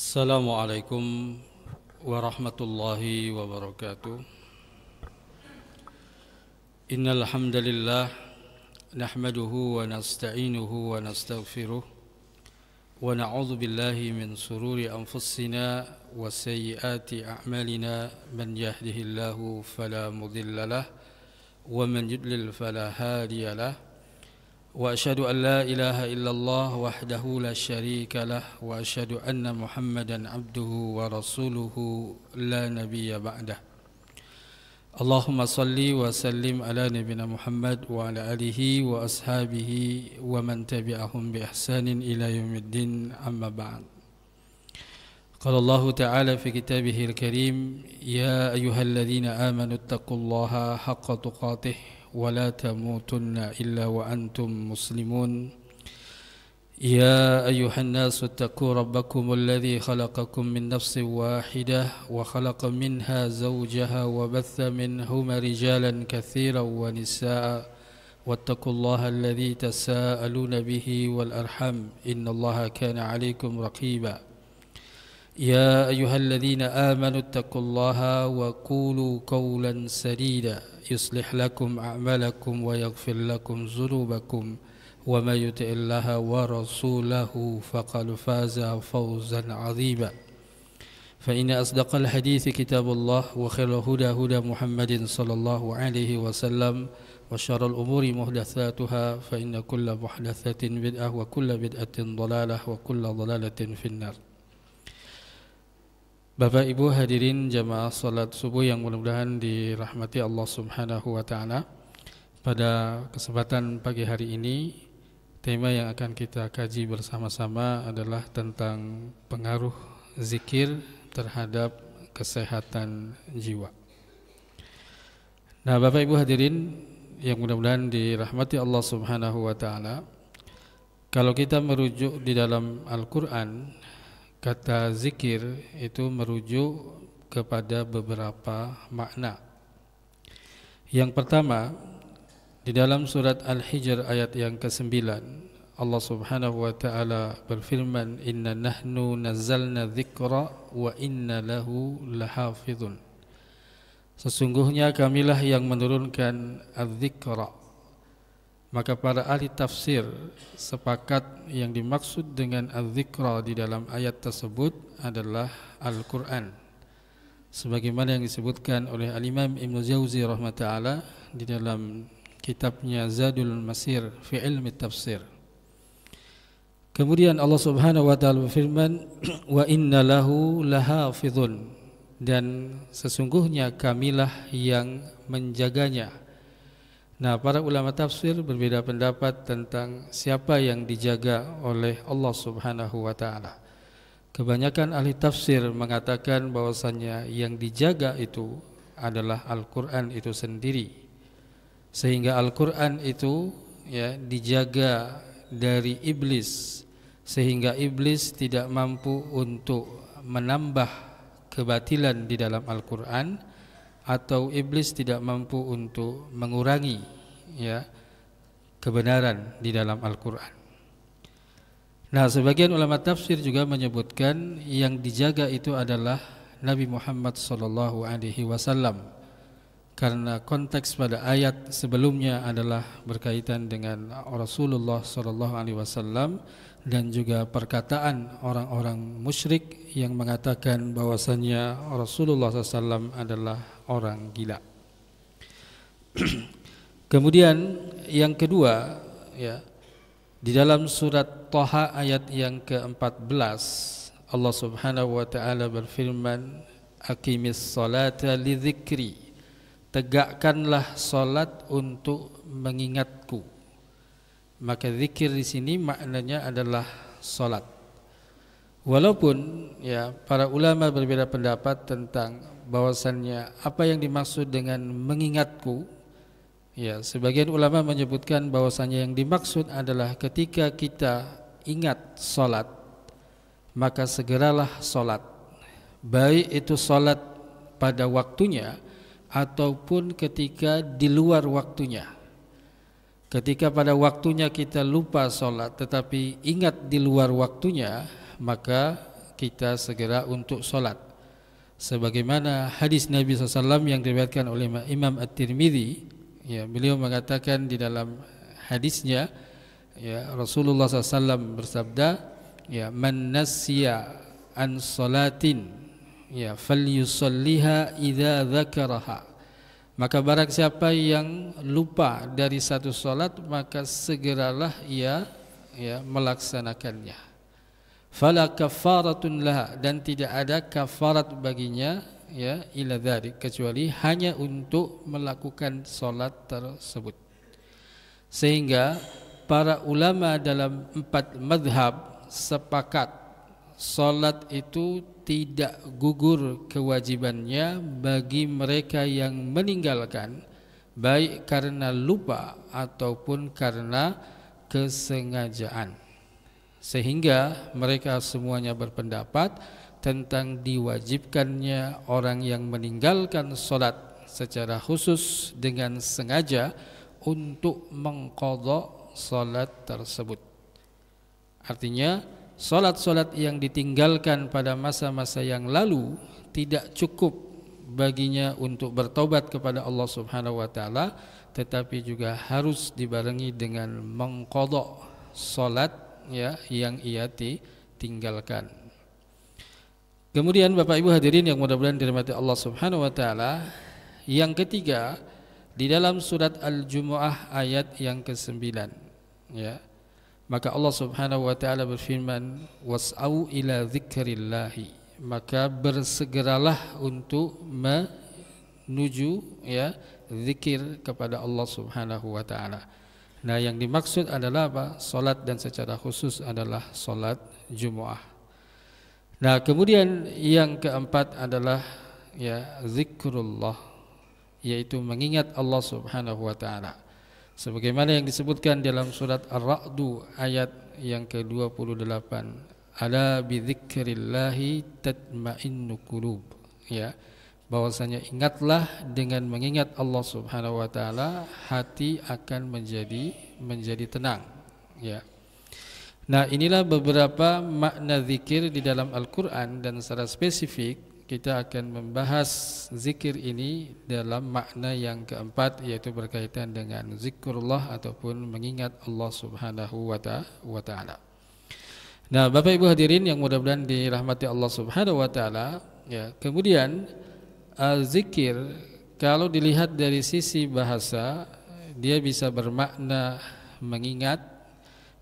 Assalamualaikum warahmatullahi wabarakatuh. Innal hamdalillah nahmaduhu wa nasta'inuhu wa nastaghfiruh wa na'udzu billahi min sururi anfusina wa sayyiati a'malina man yahdihillahu fala mudilla lahu wa man yudlil fala hadiya lahu. وأشهد أن لا إله إلا الله وحده لا شريك له وأشهد أن محمدا عبده ورسوله لا نبي بعده. اللهم صل وسلم على نبينا محمد وعلى آله وأصحابه ومن تبعهم بإحسان إلى يوم الدين. أما بعد. قال الله تعالى في كتابه الكريم: يا أيها الذين آمنوا اتقوا الله حق تقاته ولا تموتن إلا وأنتم مسلمون. يا أيها الناس اتقوا ربكم الذي خلقكم من نفس واحدة وخلق منها زوجها وبث منهما رجالا كثيرا ونساء واتقوا الله الذي تساءلون به والأرحم إن الله كان عليكم رقيبا. يا أيها الذين آمنوا اتقوا الله وقولوا قولا سديدا يصلح لكم أعمالكم ويغفر لكم ذنوبكم ومن يطع الله ورسوله فقد فاز فوزا عظيما. فإن أصدق الحديث كتاب الله وخير الهدى هدى محمد صلى الله عليه وسلم وشر الأمور محدثاتها فإن كل محدثة بدعة وكل بدعة ضلالة وكل ضلالة في النار. Bapak Ibu hadirin jamaah salat subuh yang mudah-mudahan dirahmati Allah Subhanahu wa taala. Pada kesempatan pagi hari ini, tema yang akan kita kaji bersama-sama adalah tentang pengaruh zikir terhadap kesehatan jiwa. Nah, Bapak Ibu hadirin yang mudah-mudahan dirahmati Allah Subhanahu wa taala, kalau kita merujuk di dalam Al-Qur'an, kata zikir itu merujuk kepada beberapa makna. Yang pertama, di dalam surat Al-Hijr ayat yang ke-9, Allah Subhanahu wa taala berfirman, "Inna nahnu nazzalna dzikra wa inna lahu lahafizun." Sesungguhnya kamilah yang menurunkan adz-dzikra. Maka para ahli tafsir sepakat yang dimaksud dengan adz-dzikra di dalam ayat tersebut adalah Al-Quran, sebagaimana yang disebutkan oleh Al-Imam Ibn Jauzi rahmatullah di dalam kitabnya Zadul Masir fi ilmi tafsir. Kemudian Allah Subhanahu wa taala berfirman, "Wa inna lahu lahafizun," dan sesungguhnya kamilah yang menjaganya. Nah, para ulama tafsir berbeda pendapat tentang siapa yang dijaga oleh Allah Subhanahu wa taala. Kebanyakan ahli tafsir mengatakan bahwasannya yang dijaga itu adalah Al-Qur'an itu sendiri. Sehingga Al-Qur'an itu dijaga dari iblis, sehingga iblis tidak mampu untuk menambah kebatilan di dalam Al-Qur'an, atau iblis tidak mampu untuk mengurangi kebenaran di dalam Al-Quran. Nah, sebagian ulama tafsir juga menyebutkan yang dijaga itu adalah Nabi Muhammad SAW, karena konteks pada ayat sebelumnya adalah berkaitan dengan Rasulullah SAW dan juga perkataan orang-orang musyrik yang mengatakan bahwasannya Rasulullah SAW adalah orang gila. Kemudian yang kedua, di dalam surat Thaha ayat yang ke-14, Allah Subhanahu wa taala berfirman, "Aqimis salata lidzikri." Tegakkanlah salat untuk mengingatku. Maka zikir di sini maknanya adalah salat. Walaupun para ulama berbeda pendapat tentang bahwasannya apa yang dimaksud dengan mengingatku. Sebagian ulama menyebutkan bahwasannya yang dimaksud adalah ketika kita ingat salat, maka segeralah salat. Baik itu salat pada waktunya ataupun ketika di luar waktunya. Ketika pada waktunya kita lupa sholat tetapi ingat di luar waktunya, maka kita segera untuk solat. Sebagaimana hadis Nabi SAW yang diriwayatkan oleh Imam At-Tirmidzi, ya, beliau mengatakan di dalam hadisnya, ya, Rasulullah SAW bersabda, ya, man nasiya an salatin, ya, falyusalliha idza dzakaraha. Maka barang siapa yang lupa dari satu solat, maka segeralah ia, ya, melaksanakannya. Fala kafaratun laha, dan tidak ada kafarat baginya, ya, ila dzalik, kecuali hanya untuk melakukan solat tersebut. Sehingga para ulama dalam 4 madhab sepakat solat itu tidak gugur kewajibannya bagi mereka yang meninggalkan, baik karena lupa ataupun karena kesengajaan. Sehingga mereka semuanya berpendapat tentang diwajibkannya orang yang meninggalkan solat secara khusus dengan sengaja untuk mengqadha solat tersebut. Artinya solat-solat yang ditinggalkan pada masa-masa yang lalu tidak cukup baginya untuk bertobat kepada Allah Subhanahu wa taala, tetapi juga harus dibarengi dengan mengqadha solat, ya, yang ia tinggalkan. Kemudian Bapak Ibu hadirin yang mudah-mudahan dirahmati Allah Subhanahu wa taala, yang ketiga di dalam surat Al-Jumu'ah ayat yang ke-9, ya, maka Allah Subhanahu wa taala berfirman, was'au ila dzikrillahi, maka bersegeralah untuk menuju, ya, zikir kepada Allah Subhanahu wa taala. Nah, yang dimaksud adalah apa? Salat, dan secara khusus adalah salat Jumu'ah. Nah, kemudian yang keempat adalah, ya, zikrullah, yaitu mengingat Allah Subhanahu wa taala. Sebagaimana yang disebutkan dalam surat Ar-Ra'd ayat yang ke-28, ala bidzikrillahi tatma'innu qulub, ya, bahwasanya ingatlah dengan mengingat Allah Subhanahu wa taala hati akan menjadi tenang, ya. Nah, inilah beberapa makna zikir di dalam Al-Qur'an, dan secara spesifik kita akan membahas zikir ini dalam makna yang keempat, yaitu berkaitan dengan zikrullah ataupun mengingat Allah Subhanahu wa taala. Nah, Bapak Ibu hadirin yang mudah-mudahan dirahmati Allah Subhanahu wa taala, ya, kemudian zikir kalau dilihat dari sisi bahasa, dia bisa bermakna mengingat,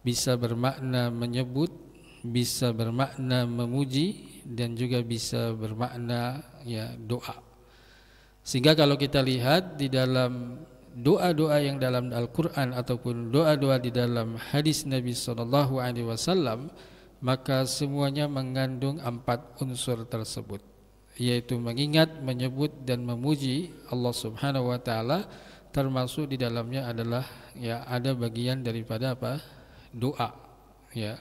bisa bermakna menyebut, bisa bermakna memuji, dan juga bisa bermakna, ya, doa. Sehingga kalau kita lihat di dalam doa-doa yang dalam Al-Qur'an ataupun doa-doa di dalam hadis Nabi SAW, maka semuanya mengandung 4 unsur tersebut, yaitu mengingat, menyebut, dan memuji Allah Subhanahu wa taala, termasuk di dalamnya adalah, ya, ada bagian daripada apa? Doa, ya.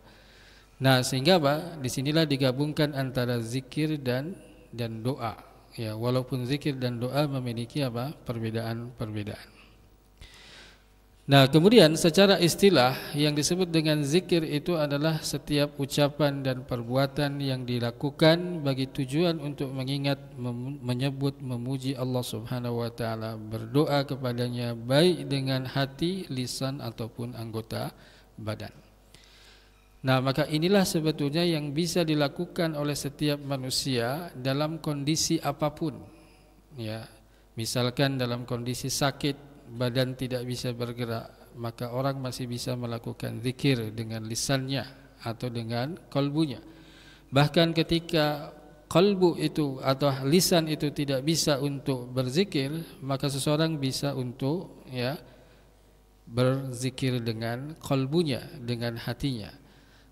Nah, sehingga apa? Disinilah digabungkan antara zikir dan doa, ya, walaupun zikir dan doa memiliki apa? Perbedaan. Nah, kemudian secara istilah yang disebut dengan zikir itu adalah setiap ucapan dan perbuatan yang dilakukan bagi tujuan untuk mengingat, menyebut, memuji Allah Subhanahu wa taala, berdoa kepadanya baik dengan hati, lisan ataupun anggota badan. Nah, maka inilah sebetulnya yang bisa dilakukan oleh setiap manusia dalam kondisi apapun, ya. Misalkan dalam kondisi sakit, badan tidak bisa bergerak, maka orang masih bisa melakukan zikir dengan lisannya atau dengan kalbunya. Bahkan ketika kalbu itu atau lisan itu tidak bisa untuk berzikir, maka seseorang bisa untuk, ya, berzikir dengan kalbunya, dengan hatinya.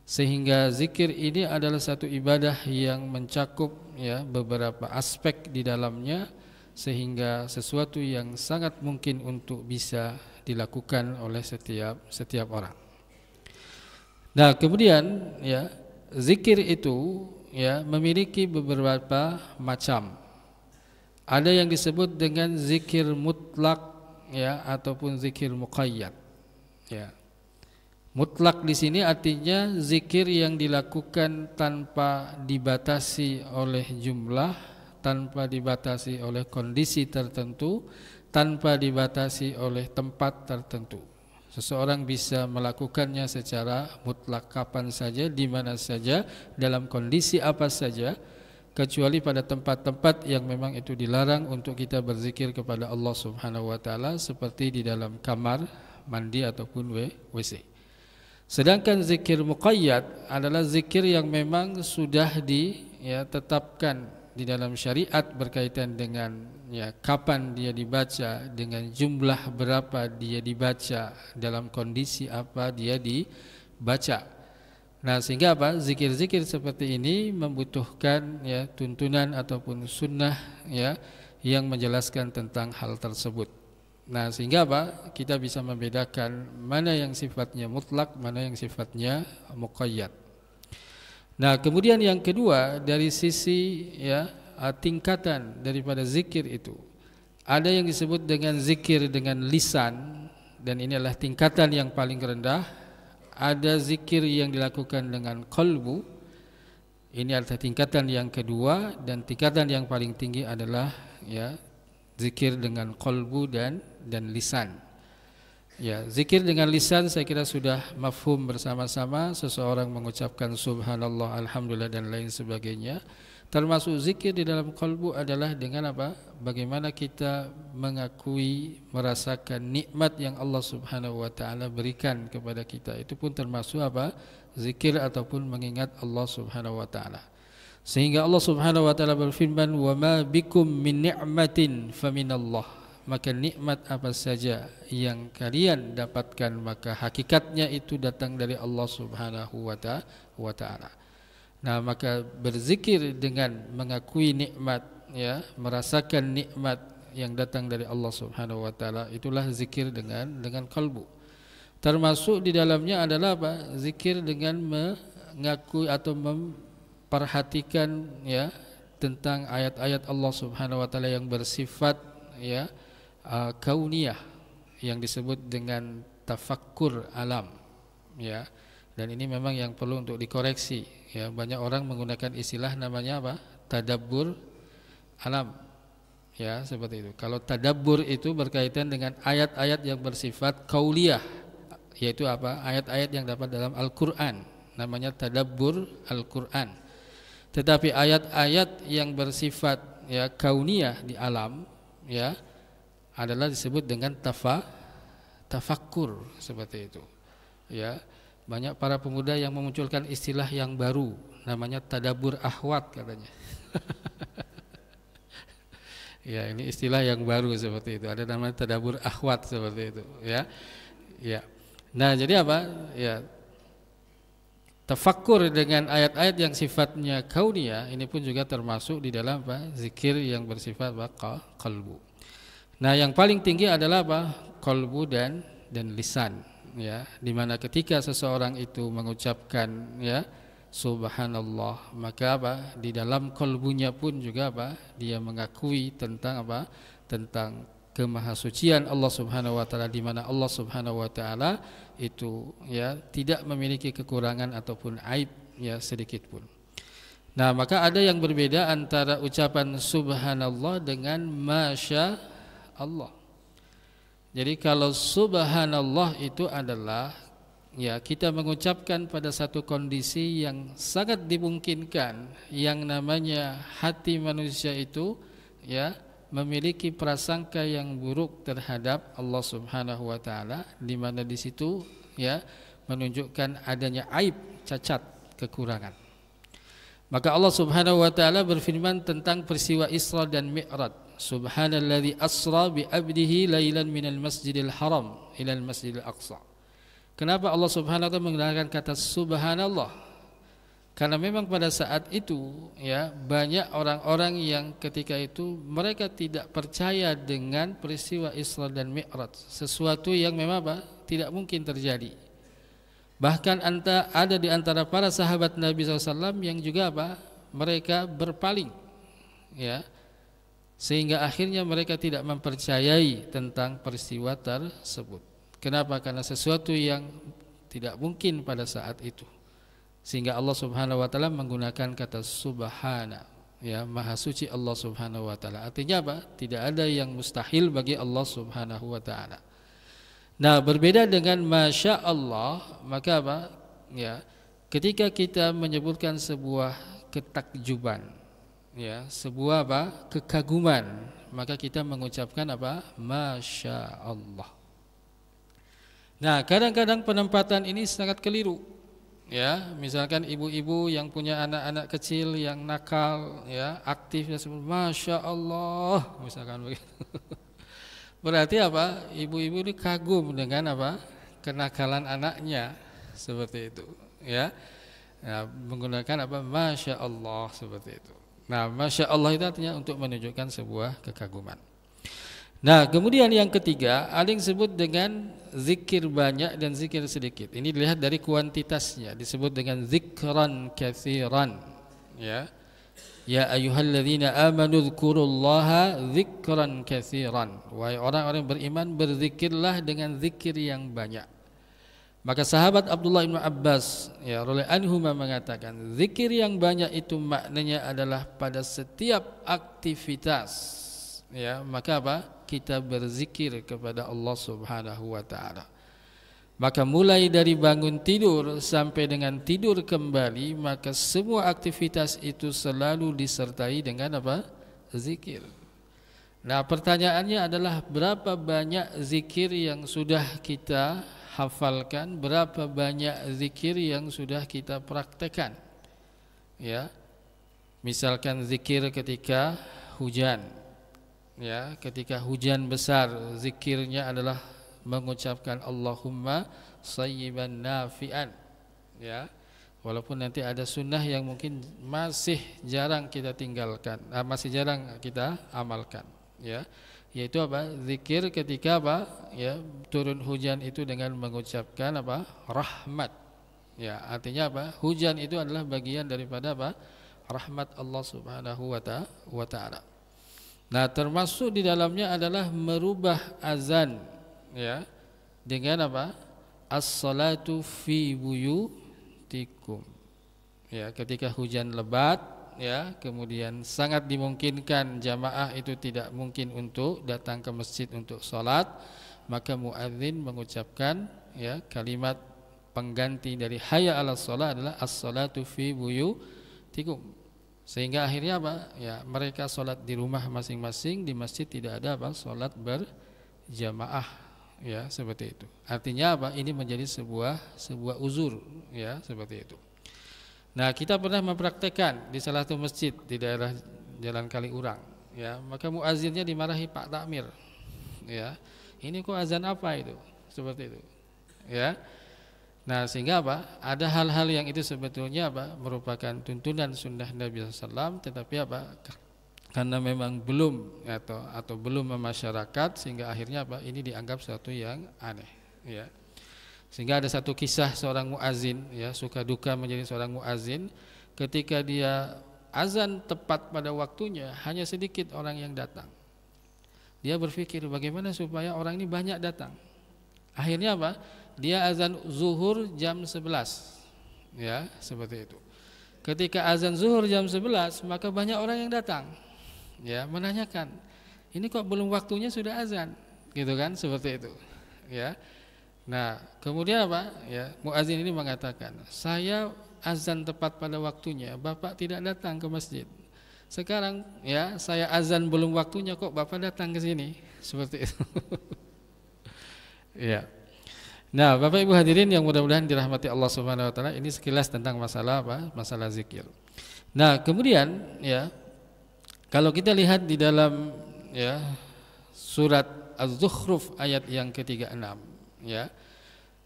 Sehingga zikir ini adalah satu ibadah yang mencakup, ya, beberapa aspek di dalamnya, sehingga sesuatu yang sangat mungkin untuk bisa dilakukan oleh setiap orang. Nah, kemudian, ya, zikir itu, ya, memiliki beberapa macam. Ada yang disebut dengan zikir mutlak, ya, ataupun zikir muqayyad, ya. Mutlak di sini artinya zikir yang dilakukan tanpa dibatasi oleh jumlah, tanpa dibatasi oleh kondisi tertentu, tanpa dibatasi oleh tempat tertentu. Seseorang bisa melakukannya secara mutlak kapan saja, di mana saja, dalam kondisi apa saja, kecuali pada tempat-tempat yang memang itu dilarang untuk kita berzikir kepada Allah Subhanahu wa taala, seperti di dalam kamar mandi ataupun WC. Sedangkan zikir muqayyad adalah zikir yang memang sudah ditetapkan di dalam syariat berkaitan dengan kapan dia dibaca, dengan jumlah berapa dia dibaca, dalam kondisi apa dia dibaca. Nah, sehingga apa? Zikir-zikir seperti ini membutuhkan tuntunan ataupun sunnah yang menjelaskan tentang hal tersebut. Nah, sehingga apa? Kita bisa membedakan mana yang sifatnya mutlak, mana yang sifatnya muqayyad. Nah, kemudian yang kedua, dari sisi tingkatan daripada zikir itu, ada yang disebut dengan zikir dengan lisan, dan ini adalah tingkatan yang paling rendah. Ada zikir yang dilakukan dengan qalbu, ini adalah tingkatan yang kedua, dan tingkatan yang paling tinggi adalah zikir dengan qalbu dan lisan. Zikir dengan lisan saya kira sudah mafhum bersama-sama, seseorang mengucapkan subhanallah, alhamdulillah dan lain sebagainya. Termasuk zikir di dalam qalbu adalah dengan apa? Bagaimana kita mengakui, merasakan nikmat yang Allah Subhanahu wa taala berikan kepada kita. Itu pun termasuk apa? Zikir ataupun mengingat Allah Subhanahu wa taala. Sehingga Allah Subhanahu wa taala berfirman, "Wa ma bikum min ni'matin faminallah." Maka nikmat apa saja yang kalian dapatkan, maka hakikatnya itu datang dari Allah Subhanahu wa taala. Nah, maka berzikir dengan mengakui nikmat, merasakan nikmat yang datang dari Allah Subhanahu wa taala, itulah zikir dengan kalbu. Termasuk di dalamnya adalah apa? Zikir dengan mengakui atau perhatikan tentang ayat-ayat Allah Subhanahu wa taala yang bersifat kauniyah, yang disebut dengan tafakkur alam, dan ini memang yang perlu untuk dikoreksi. Banyak orang menggunakan istilah namanya apa? Tadabbur alam, seperti itu. Kalau tadabbur itu berkaitan dengan ayat-ayat yang bersifat kauliyah, yaitu apa? Ayat-ayat yang dapat dalam Al-Qur'an, namanya tadabbur Al-Qur'an. Tetapi ayat-ayat yang bersifat kauniyah di alam adalah disebut dengan tafakkur, seperti itu. Banyak para pemuda yang memunculkan istilah yang baru, namanya tadabbur ahwat katanya. Ini istilah yang baru seperti itu. Ada namanya tadabbur ahwat seperti itu, Nah, jadi apa? Tafakkur dengan ayat-ayat yang sifatnya kauniyah ini pun juga termasuk di dalam zikir yang bersifat qalbu. Nah, yang paling tinggi adalah qalbu dan lisan, di mana ketika seseorang itu mengucapkan subhanallah, maka di dalam qalbunya pun juga dia mengakui tentang tentang kemahasucian Allah Subhanahu wa taala, di mana Allah Subhanahu wa taala itu tidak memiliki kekurangan ataupun aib sedikit pun. Nah, maka ada yang berbeda antara ucapan subhanallah dengan masya Allah. Jadi kalau subhanallah itu adalah kita mengucapkan pada satu kondisi yang sangat dimungkinkan yang namanya hati manusia itu memiliki prasangka yang buruk terhadap Allah Subhanahu wa taala, di mana di situ menunjukkan adanya aib, cacat, kekurangan. Maka Allah Subhanahu wa taala berfirman tentang peristiwa Isra dan Mi'raj. Subhanalladzi asra bi 'abdihi lailan minal masjidil haram ilal masjidil aqsa. Kenapa Allah Subhanahu wa taala menggunakan kata subhanallah? Karena memang pada saat itu banyak orang-orang yang ketika itu mereka tidak percaya dengan peristiwa Isra dan Mi'raj, sesuatu yang memang tidak mungkin terjadi. Bahkan ada di antara para sahabat Nabi SAW yang juga mereka berpaling, sehingga akhirnya mereka tidak mempercayai tentang peristiwa tersebut. Kenapa? Karena sesuatu yang tidak mungkin pada saat itu. Sehingga Allah Subhanahu wa taala menggunakan kata subhana, ya, maha suci Allah Subhanahu wa taala. Artinya apa? Tidak ada yang mustahil bagi Allah Subhanahu wa taala. Nah, berbeda dengan masya Allah, maka apa? Ya, ketika kita menyebutkan sebuah ketakjuban, ya, sebuah apa? Kekaguman, maka kita mengucapkan apa? Masya Allah. Nah, kadang-kadang penempatan ini sangat keliru. Ya, misalkan ibu-ibu yang punya anak-anak kecil yang nakal, ya, aktif, ya, sebut Masya Allah, misalkan begitu. Berarti apa? Ibu-ibu ini kagum dengan apa? Kenakalan anaknya, seperti itu, ya. Nah, menggunakan apa? Masya Allah, seperti itu. Nah, Masya Allah itu artinya untuk menunjukkan sebuah kekaguman. Nah, kemudian yang ketiga, ada yang disebut dengan zikir banyak dan zikir sedikit. Ini dilihat dari kuantitasnya, disebut dengan zikran katsiran, ya. Ya ayyuhalladzina amanu dzkurullaha dzikran katsiran. Wahai orang-orang beriman, berzikirlah dengan zikir yang banyak. Maka sahabat Abdullah bin Abbas, ya, radhiyallahu anhu mengatakan, zikir yang banyak itu maknanya adalah pada setiap aktivitas, ya, maka apa? Kita berzikir kepada Allah Subhanahu wa taala. Maka mulai dari bangun tidur sampai dengan tidur kembali, maka semua aktivitas itu selalu disertai dengan apa? Zikir. Nah, pertanyaannya adalah berapa banyak zikir yang sudah kita hafalkan, berapa banyak zikir yang sudah kita praktekkan? Ya. Misalkan zikir ketika hujan. Ya, ketika hujan besar, zikirnya adalah mengucapkan Allahumma sayyiban nafi'an, ya, walaupun nanti ada sunnah yang mungkin masih jarang kita tinggalkan, masih jarang kita amalkan, ya, yaitu apa? Zikir ketika apa? Ya, turun hujan itu dengan mengucapkan apa? Rahmat, ya, artinya apa? Hujan itu adalah bagian daripada apa? Rahmat Allah Subhanahu wa taala. Nah, termasuk di dalamnya adalah merubah azan, ya, dengan apa? As-salatu fi buyutikum. Ya, ketika hujan lebat, ya, kemudian sangat dimungkinkan jamaah itu tidak mungkin untuk datang ke masjid untuk salat, maka muadzin mengucapkan, ya, kalimat pengganti dari hayya 'alas shalah adalah as-salatu fi buyutikum. Sehingga akhirnya apa? Ya, mereka salat di rumah masing-masing, di masjid tidak ada apa? Salat berjamaah, ya, seperti itu. Artinya apa? Ini menjadi sebuah uzur, ya, seperti itu. Nah, kita pernah mempraktekkan di salah satu masjid di daerah Jalan Kaliurang, ya, maka muazzinnya dimarahi Pak Takmir, ya. Ini kok azan apa itu? Seperti itu, ya. Nah, sehingga apa? Ada hal-hal yang itu sebetulnya apa? Merupakan tuntunan sunnah Nabi SAW, tetapi apa? Karena memang belum atau belum memasyarakat, sehingga akhirnya apa? Ini dianggap sesuatu yang aneh, ya. Sehingga ada satu kisah seorang muazin, ya, suka duka menjadi seorang muazin, ketika dia azan tepat pada waktunya, hanya sedikit orang yang datang. Dia berpikir bagaimana supaya orang ini banyak datang. Akhirnya apa? Dia azan zuhur jam 11, ya, seperti itu. Ketika azan zuhur jam 11, maka banyak orang yang datang, ya, menanyakan, ini kok belum waktunya sudah azan, gitu kan, seperti itu, ya. Nah, kemudian apa? Ya, muazin ini mengatakan, saya azan tepat pada waktunya, Bapak tidak datang ke masjid. Sekarang, ya, saya azan belum waktunya, kok Bapak datang ke sini, seperti itu. Ya. Nah, Bapak Ibu hadirin yang mudah-mudahan dirahmati Allah Subhanahu wa taala, ini sekilas tentang masalah apa? Masalah zikir. Nah, kemudian, ya, kalau kita lihat di dalam, ya, surat Az-Zukhruf ayat yang ke-36, ya,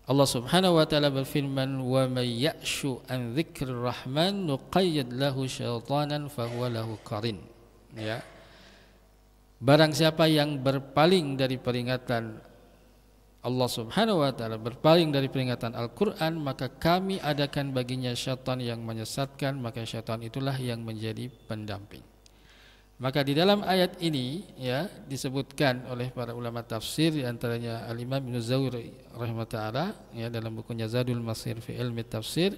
Allah Subhanahu wa taala berfirman, "Wa may ya'shu an dzikrir rahman nuqayyid lahu syaitanan fahuwa lahu qarin." Ya. Barang siapa yang berpaling dari peringatan Allah Subhanahu wa taala, berpaling dari peringatan Al-Qur'an, maka kami adakan baginya syaitan yang menyesatkan, maka syaitan itulah yang menjadi pendamping. Maka di dalam ayat ini ya disebutkan oleh para ulama tafsir, di antaranya Al-Imam Ibnu Zawri rahimahullah ya dalam bukunya Zadul Masir fi Ilmi Tafsir,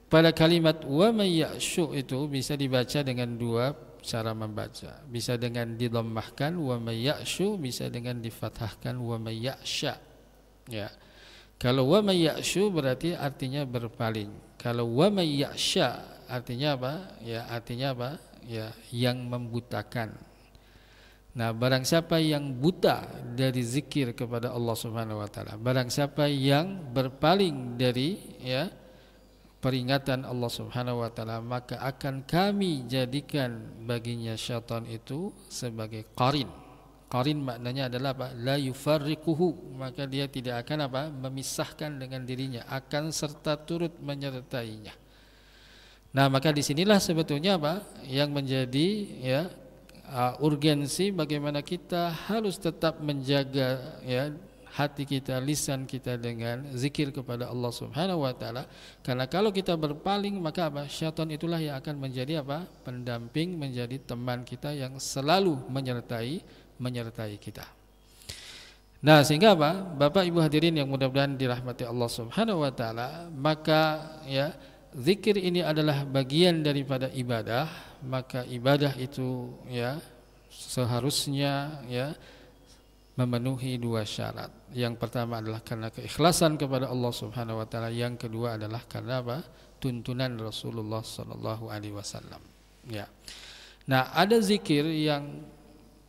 pada kalimat wa may ya'syu itu bisa dibaca dengan dua cara membaca. Bisa dengan didhammahkan wa may ya'syu, bisa dengan difathahkan wa may ya'sya. Ya. Kalau wa may ya'syu berarti artinya berpaling. Kalau wa may ya'sya artinya apa? Ya, artinya apa? Ya, yang membutakan. Nah, barang siapa yang buta dari zikir kepada Allah Subhanahu wa taala, barang siapa yang berpaling dari ya peringatan Allah Subhanahu wa taala, maka akan kami jadikan baginya syaitan itu sebagai qarin. Qarin maknanya adalah apa? La yufarriquhu, maka dia tidak akan apa? Memisahkan dengan dirinya, akan serta turut menyertainya. Nah, maka disinilah sebetulnya apa yang menjadi ya urgensi bagaimana kita harus tetap menjaga ya hati kita, lisan kita dengan zikir kepada Allah Subhanahu wa taala. Karena kalau kita berpaling, maka apa? Syaitan itulah yang akan menjadi apa? Pendamping, menjadi teman kita yang selalu menyertai kita. Nah, sehingga apa? Bapak Ibu hadirin yang mudah-mudahan dirahmati Allah Subhanahu wa taala, maka ya zikir ini adalah bagian daripada ibadah, maka ibadah itu ya seharusnya ya memenuhi dua syarat. Yang pertama adalah karena keikhlasan kepada Allah Subhanahu wa taala, yang kedua adalah karena apa? Tuntunan Rasulullah sallallahu alaihi wasallam. Ya. Nah, ada zikir yang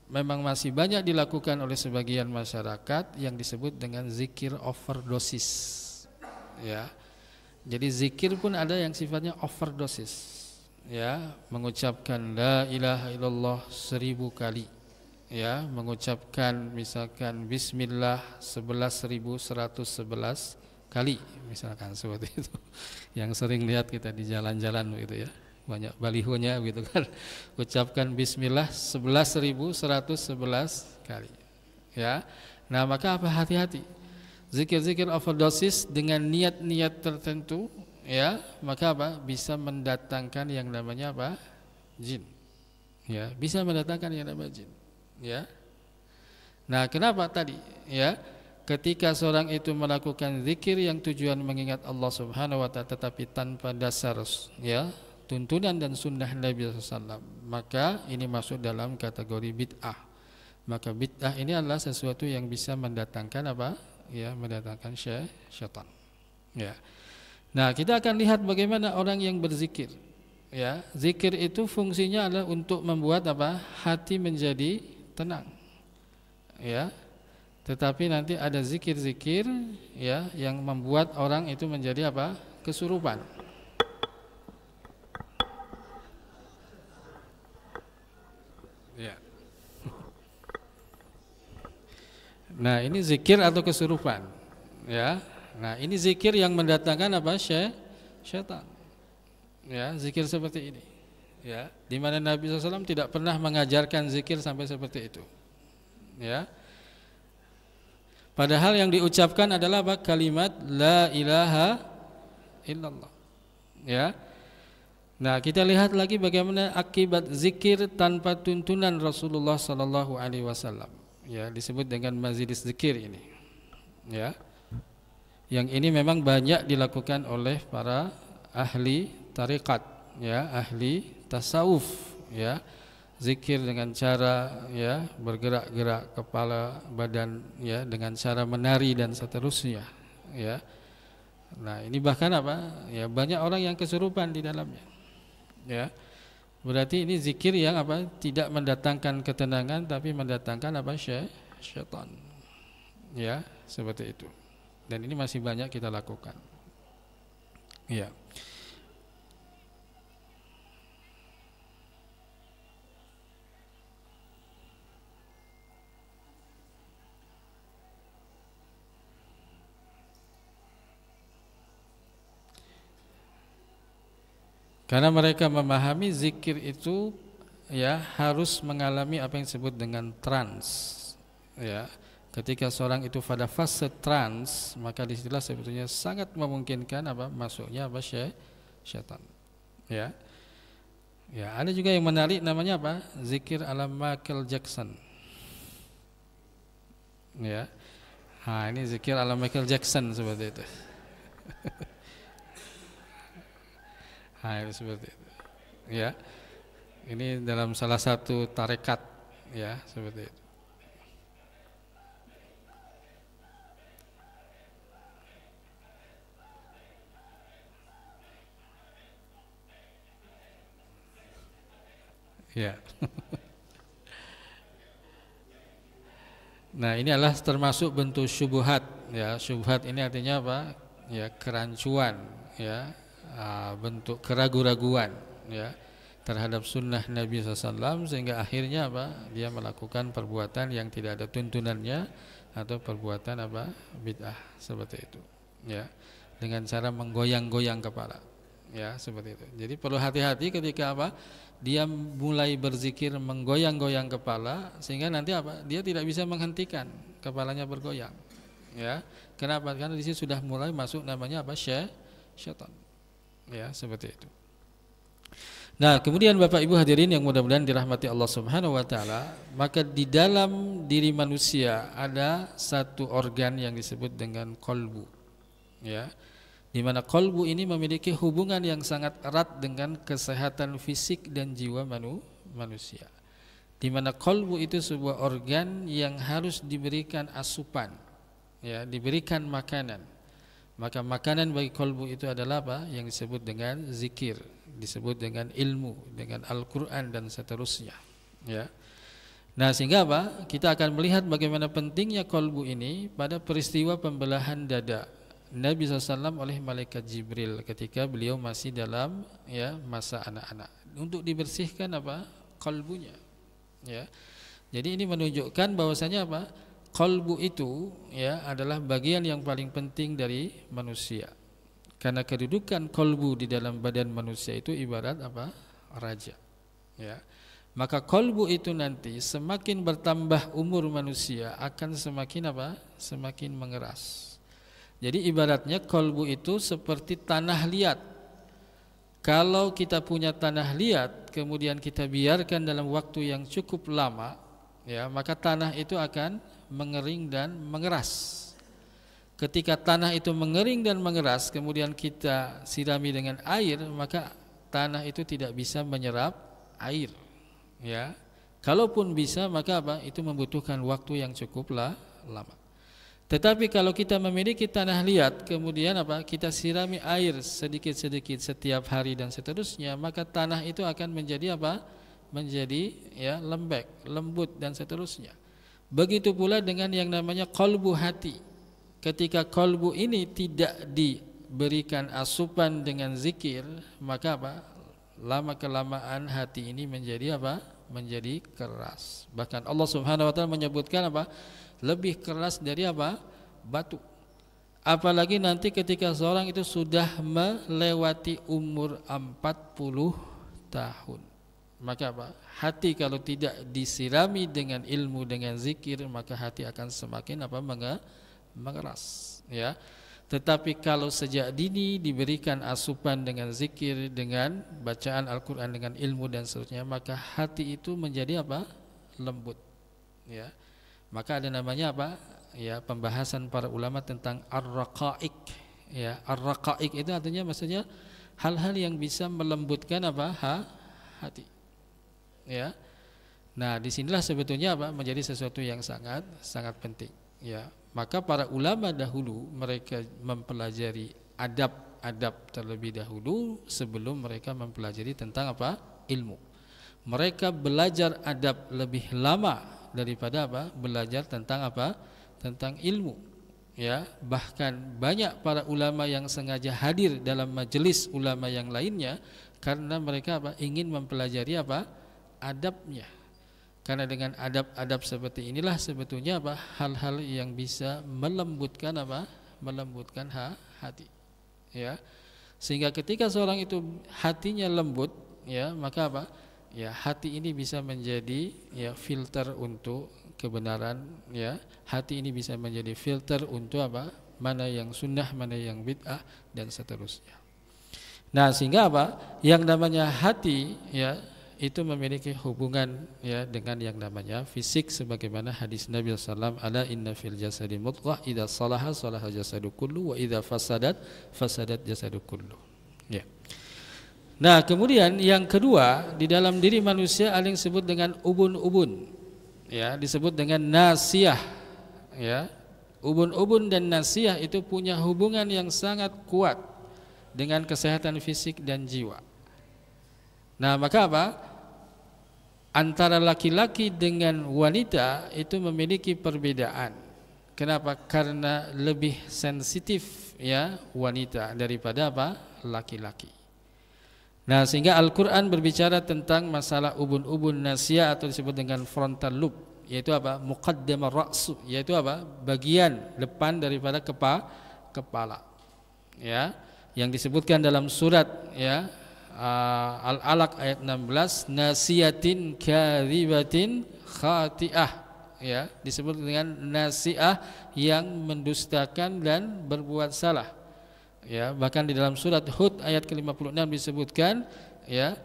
memang masih banyak dilakukan oleh sebagian masyarakat yang disebut dengan zikir overdosis. Ya. Jadi zikir pun ada yang sifatnya overdosis, ya, mengucapkan la ilaha illallah 1000 kali, ya, mengucapkan misalkan bismillah 11.111 kali, misalkan seperti itu. Yang sering lihat kita di jalan-jalan begitu ya, banyak balihonya gitu kan, ucapkan bismillah 11.111 kali, ya. Nah, maka apa, hati-hati. Zikir-zikir overdosis dengan niat-niat tertentu ya, maka apa? Bisa mendatangkan yang namanya apa? Jin. Ya, bisa mendatangkan yang namanya jin. Ya. Nah, kenapa tadi? Ya, ketika seorang itu melakukan zikir yang tujuan mengingat Allah Subhanahu wa taala tetapi tanpa dasar ya, tuntunan dan sunnah Nabi SAW, maka ini masuk dalam kategori bid'ah. Maka bid'ah ini adalah sesuatu yang bisa mendatangkan apa? Ya, mendatangkan syaitan. Ya. Nah, kita akan lihat bagaimana orang yang berzikir. Ya, zikir itu fungsinya adalah untuk membuat apa? Hati menjadi tenang. Ya. Tetapi nanti ada zikir-zikir ya yang membuat orang itu menjadi apa? Kesurupan. Ya. Nah, ini zikir atau kesurupan, ya. Nah, ini zikir yang mendatangkan apa? Syaitan. Ya, zikir seperti ini. Ya, di mana Nabi SAW tidak pernah mengajarkan zikir sampai seperti itu. Ya. Padahal yang diucapkan adalah apa? Kalimat la ilaha illallah. Ya. Nah, kita lihat lagi bagaimana akibat zikir tanpa tuntunan Rasulullah sallallahu alaihi wasallam. Ya, disebut dengan majelis zikir ini. Ya. Yang ini memang banyak dilakukan oleh para ahli tariqat, ya, ahli tasawuf, ya. Zikir dengan cara ya bergerak-gerak kepala, badan, ya, dengan cara menari dan seterusnya, ya. Nah, ini bahkan apa? Ya, banyak orang yang kesurupan di dalamnya. Ya. Berarti ini zikir yang apa? Tidak mendatangkan ketenangan tapi mendatangkan apa? Syaitan. Ya, seperti itu. Dan ini masih banyak kita lakukan. Ya. Karena mereka memahami zikir itu ya harus mengalami apa yang disebut dengan trans. Ya, ketika seorang itu pada fase trans, maka disitulah sebetulnya sangat memungkinkan apa masuknya apa syaitan. Ya. Ya, ada juga yang menarik namanya apa? Zikir ala Michael Jackson. Ya. Nah, ini zikir ala Michael Jackson seperti itu. Nah, itu seperti itu. Ya. Ini dalam salah satu tarekat, ya, seperti itu. Ya. Nah, ini adalah termasuk bentuk syubhat, ya. Syubhat ini artinya apa? Ya, kerancuan, ya, bentuk keraguan-raguan, ya, terhadap sunnah Nabi SAW, sehingga akhirnya apa? Dia melakukan perbuatan yang tidak ada tuntunannya atau perbuatan apa? Bid'ah seperti itu, ya, dengan cara menggoyang-goyang kepala, ya, seperti itu. Jadi perlu hati-hati ketika apa? Dia mulai berzikir menggoyang-goyang kepala, sehingga nanti apa? Dia tidak bisa menghentikan kepalanya bergoyang, ya. Kenapa? Karena di sini sudah mulai masuk namanya apa? Syaitan, ya, seperti itu. Nah, kemudian Bapak Ibu hadirin yang mudah-mudahan dirahmati Allah Subhanahu wa taala, maka di dalam diri manusia ada satu organ yang disebut dengan kolbu, ya. Di mana kolbu ini memiliki hubungan yang sangat erat dengan kesehatan fisik dan jiwa manusia. Di mana kolbu itu sebuah organ yang harus diberikan asupan, ya, diberikan makanan. Maka makanan bagi kolbu itu adalah apa? Yang disebut dengan zikir, disebut dengan ilmu, dengan Al-Quran dan seterusnya, ya. Nah, sehingga apa? Kita akan melihat bagaimana pentingnya kolbu ini pada peristiwa pembelahan dada Nabi SAW oleh malaikat Jibril ketika beliau masih dalam, ya, masa anak-anak, untuk dibersihkan apa? Kolbunya, ya. Jadi ini menunjukkan bahwasanya apa? Kolbu itu, ya, adalah bagian yang paling penting dari manusia. Karena kedudukan kolbu di dalam badan manusia itu ibarat apa? Raja, ya. Maka kolbu itu nanti semakin bertambah umur manusia akan semakin apa? Semakin mengeras. Jadi ibaratnya kolbu itu seperti tanah liat. Kalau kita punya tanah liat, kemudian kita biarkan dalam waktu yang cukup lama, ya, maka tanah itu akan mengering dan mengeras. Ketika tanah itu mengering dan mengeras, kemudian kita sirami dengan air, maka tanah itu tidak bisa menyerap air, ya. Kalaupun bisa, maka apa? Itu membutuhkan waktu yang cukup lama. Tetapi kalau kita memiliki tanah liat, kemudian apa? Kita sirami air sedikit-sedikit setiap hari dan seterusnya, maka tanah itu akan menjadi apa? Menjadi, ya, lembek, lembut dan seterusnya. Begitu pula dengan yang namanya kolbu hati. Ketika kolbu ini tidak diberikan asupan dengan zikir, maka apa? Lama kelamaan hati ini menjadi apa? Menjadi keras. Bahkan Allah Subhanahu wa taala menyebutkan apa? Lebih keras dari apa? Batu. Apalagi nanti ketika seorang itu sudah melewati umur 40 tahun. Maka apa? Hati kalau tidak disirami dengan ilmu, dengan zikir, maka hati akan semakin apa? Mengeras, ya. Tetapi kalau sejak dini diberikan asupan dengan zikir, dengan bacaan Al-Quran, dengan ilmu dan seterusnya, maka hati itu menjadi apa? Lembut, ya. Maka ada namanya apa? Ya, pembahasan para ulama tentang ar-raqa'iq, ya. Ar-raqa'iq itu artinya maksudnya hal-hal yang bisa melembutkan apa? Hati, ya. Nah, disinilah sebetulnya apa? Menjadi sesuatu yang sangat penting, ya. Maka para ulama dahulu mereka mempelajari adab-adab terlebih dahulu sebelum mereka mempelajari tentang apa? Ilmu. Mereka belajar adab lebih lama daripada apa? Belajar tentang apa? Tentang ilmu, ya. Bahkan banyak para ulama yang sengaja hadir dalam majelis ulama yang lainnya karena mereka apa? Ingin mempelajari apa? Adabnya. Karena dengan adab-adab seperti inilah sebetulnya apa? Hal-hal yang bisa melembutkan apa? Melembutkan hati, ya. Sehingga ketika seorang itu hatinya lembut, ya, maka apa? Ya, hati ini bisa menjadi, ya, filter untuk kebenaran, ya. Hati ini bisa menjadi filter untuk apa? Mana yang sunnah, mana yang bid'ah dan seterusnya. Nah, sehingga apa? Yang namanya hati ya itu memiliki hubungan ya dengan yang namanya fisik, sebagaimana hadis Nabi sallallahu alaihi wasallam, ala inna fil jasadi mudghah idza salaha salaha jasadu kullu wa idza fasadat fasadat jasadu kullu. Ya. Nah, kemudian yang kedua, di dalam diri manusia ada yang disebut dengan ubun-ubun. Ya, disebut dengan nasiyah. Ya. Ubun-ubun dan nasiyah itu punya hubungan yang sangat kuat dengan kesehatan fisik dan jiwa. Nah, maka apa? Antara laki-laki dengan wanita itu memiliki perbedaan. Kenapa? Karena lebih sensitif ya wanita daripada apa? Laki-laki. Nah, sehingga Al-Qur'an berbicara tentang masalah ubun-ubun nasiyah atau disebut dengan frontal lobe, yaitu apa? Muqaddamar ra'su, yaitu apa? Bagian depan daripada kepala. Ya, yang disebutkan dalam surat ya Al-Alaq ayat 16, nasiyatin kadhibatin khati'ah, ya, disebut dengan nasi'ah yang mendustakan dan berbuat salah. Ya, bahkan di dalam surat Hud ayat ke-56 disebutkan ya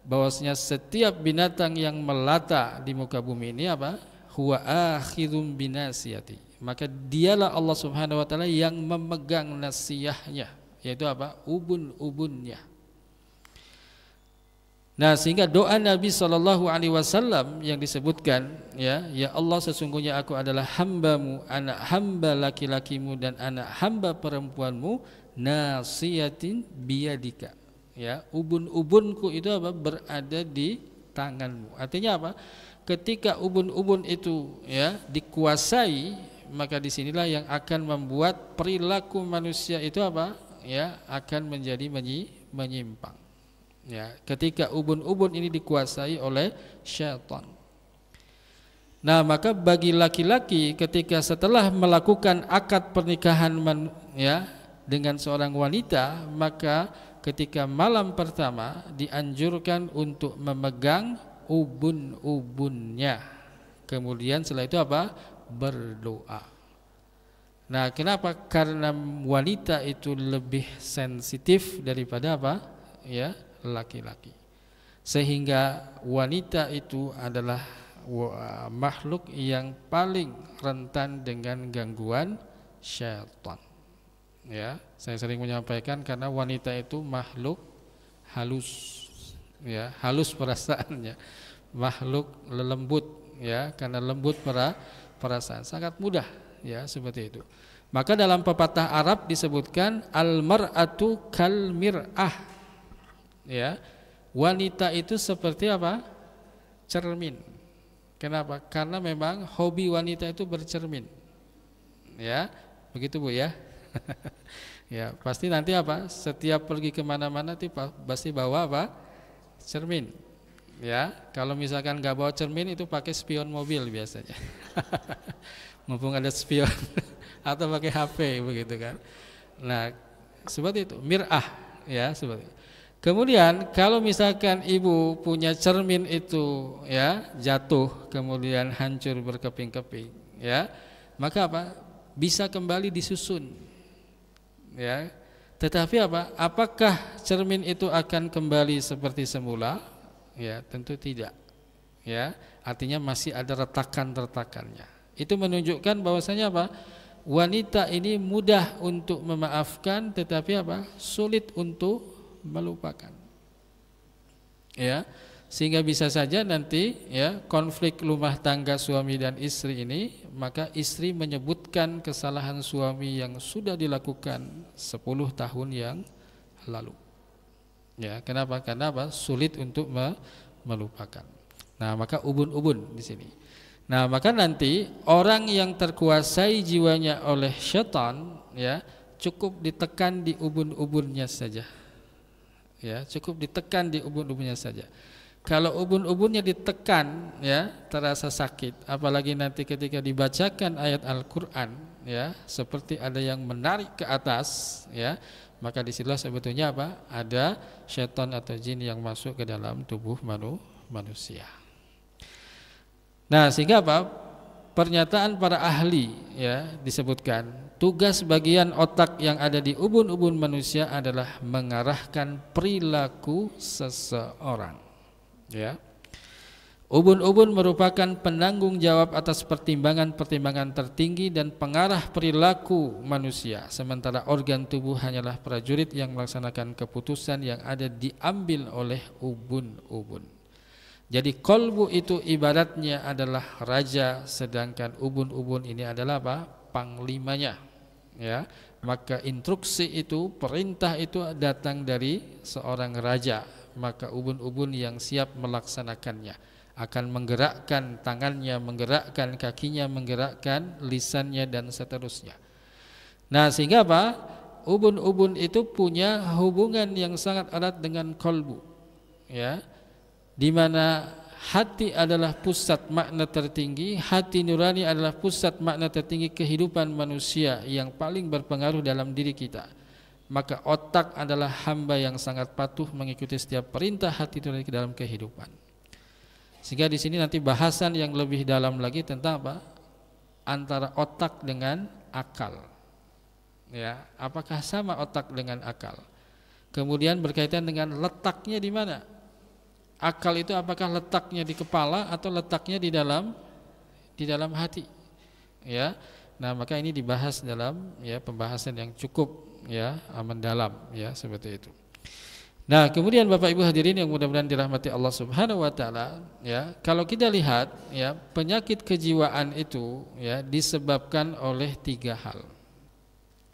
bahwasanya setiap binatang yang melata di muka bumi ini apa? Huwa akhidhum binasiyati. Maka dialah Allah Subhanahu wa taala yang memegang nasiyahnya, yaitu apa? Ubun-ubunnya. Nah, sehingga doa Nabi sallallahu alaihi wasallam yang disebutkan ya Allah, sesungguhnya aku adalah hambamu, anak hamba laki-lakimu dan anak hamba perempuanmu, nasiyatin biyadika. Ya, ubun-ubunku itu apa? Berada di tanganmu. Artinya apa? Ketika ubun-ubun itu ya dikuasai, maka disinilah yang akan membuat perilaku manusia itu apa? Ya, akan menjadi menyimpang. Ya, ketika ubun-ubun ini dikuasai oleh syaitan. Nah, maka bagi laki-laki ketika setelah melakukan akad pernikahan ya dengan seorang wanita, maka ketika malam pertama dianjurkan untuk memegang ubun-ubunnya. Kemudian setelah itu apa? Berdoa. Nah, kenapa? Karena wanita itu lebih sensitif daripada apa? Ya, laki-laki. Sehingga wanita itu adalah makhluk yang paling rentan dengan gangguan syaitan. Ya, saya sering menyampaikan karena wanita itu makhluk halus, ya, halus perasaannya, makhluk lembut, ya, karena lembut perasaan, sangat mudah, ya, seperti itu. Maka dalam pepatah Arab disebutkan al-mar'atu kal mir'ah. Ya, wanita itu seperti apa? Cermin. Kenapa? Karena memang hobi wanita itu bercermin. Ya, begitu Bu ya. Ya, pasti nanti apa? Setiap pergi kemana-mana pasti bawa apa? Cermin. Ya, kalau misalkan nggak bawa cermin itu pakai spion mobil biasanya. Mumpung ada spion atau pakai HP begitu kan. Nah, seperti itu, mir'ah ya, seperti itu. Kemudian kalau misalkan ibu punya cermin itu ya jatuh kemudian hancur berkeping-keping ya, maka apa? Bisa kembali disusun. Ya. Tetapi apa? Apakah cermin itu akan kembali seperti semula? Ya, tentu tidak. Ya, artinya masih ada retakan-retakannya. Itu menunjukkan bahwasanya apa? Wanita ini mudah untuk memaafkan tetapi apa? Sulit untuk melupakan. Ya, sehingga bisa saja nanti ya konflik rumah tangga suami dan istri ini, maka istri menyebutkan kesalahan suami yang sudah dilakukan 10 tahun yang lalu. Ya, kenapa? Karena apa? Sulit untuk melupakan. Nah, maka ubun-ubun di sini. Nah, maka nanti orang yang terkuasai jiwanya oleh syaitan ya cukup ditekan di ubun-ubunnya saja. Ya, cukup ditekan di ubun-ubunnya saja. Kalau ubun-ubunnya ditekan ya terasa sakit, apalagi nanti ketika dibacakan ayat Al-Qur'an ya seperti ada yang menarik ke atas ya, maka disitulah sebetulnya apa? Ada syaitan atau jin yang masuk ke dalam tubuh manusia. Nah, sehingga apa? Pernyataan para ahli ya disebutkan tugas bagian otak yang ada di ubun-ubun manusia adalah mengarahkan perilaku seseorang. Ya. Ubun-ubun merupakan penanggung jawab atas pertimbangan-pertimbangan tertinggi dan pengarah perilaku manusia, sementara organ tubuh hanyalah prajurit yang melaksanakan keputusan yang ada diambil oleh ubun-ubun. Jadi kolbu itu ibaratnya adalah raja, sedangkan ubun-ubun ini adalah apa? Panglimanya. Ya, maka instruksi itu, perintah itu datang dari seorang raja, maka ubun-ubun yang siap melaksanakannya akan menggerakkan tangannya, menggerakkan kakinya, menggerakkan lisannya dan seterusnya. Nah, sehingga apa? Ubun-ubun itu punya hubungan yang sangat erat dengan kolbu, ya, di mana hati adalah pusat makna tertinggi, hati nurani adalah pusat makna tertinggi kehidupan manusia yang paling berpengaruh dalam diri kita. Maka otak adalah hamba yang sangat patuh mengikuti setiap perintah hati nurani ke dalam kehidupan. Sehingga di sini nanti bahasan yang lebih dalam lagi tentang apa? Antara otak dengan akal. Ya, apakah sama otak dengan akal? Kemudian berkaitan dengan letaknya di mana? Akal itu apakah letaknya di kepala atau letaknya di dalam hati? Ya. Nah, maka ini dibahas dalam ya pembahasan yang cukup ya mendalam ya seperti itu. Nah, kemudian Bapak Ibu hadirin yang mudah-mudahan dirahmati Allah Subhanahu wa taala, ya, kalau kita lihat ya, penyakit kejiwaan itu ya disebabkan oleh 3 hal.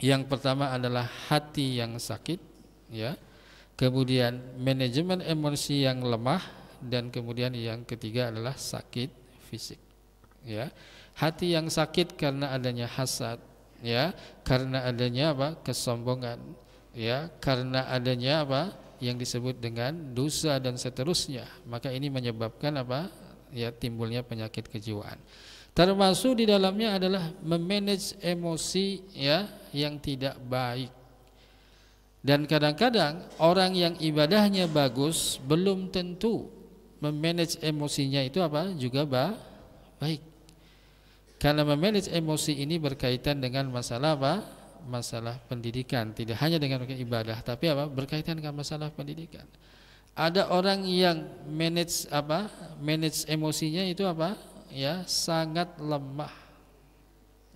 Yang pertama adalah hati yang sakit, ya. Kemudian manajemen emosi yang lemah, dan kemudian yang ketiga adalah sakit fisik, ya. Hati yang sakit karena adanya hasad, ya, karena adanya apa? Kesombongan, ya, karena adanya apa? Yang disebut dengan dosa dan seterusnya. Maka ini menyebabkan apa? Ya, timbulnya penyakit kejiwaan. Termasuk di dalamnya adalah memanage emosi ya yang tidak baik. Dan kadang-kadang orang yang ibadahnya bagus belum tentu memanage emosinya itu apa? Juga baik. Karena memanage emosi ini berkaitan dengan masalah apa? Masalah pendidikan, tidak hanya dengan ibadah, tapi apa? Berkaitan dengan masalah pendidikan. Ada orang yang manage emosinya itu apa? Ya, sangat lemah.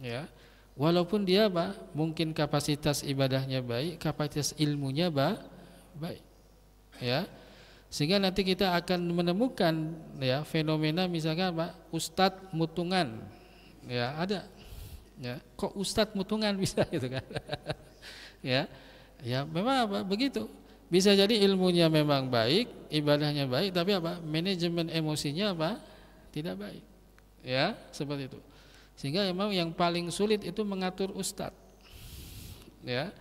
Ya. Walaupun dia apa? Mungkin kapasitas ibadahnya baik, kapasitas ilmunya baik. Ya. Sehingga nanti kita akan menemukan ya fenomena misalkan apa? Ustadz mutungan. Ya, ada. Ya, kok ustadz mutungan bisa gitu kan? Ya, ya memang apa begitu. Bisa jadi ilmunya memang baik, ibadahnya baik, tapi apa? Manajemen emosinya apa? Tidak baik. Ya, seperti itu. Sehingga memang yang paling sulit itu mengatur ustadz. Ya,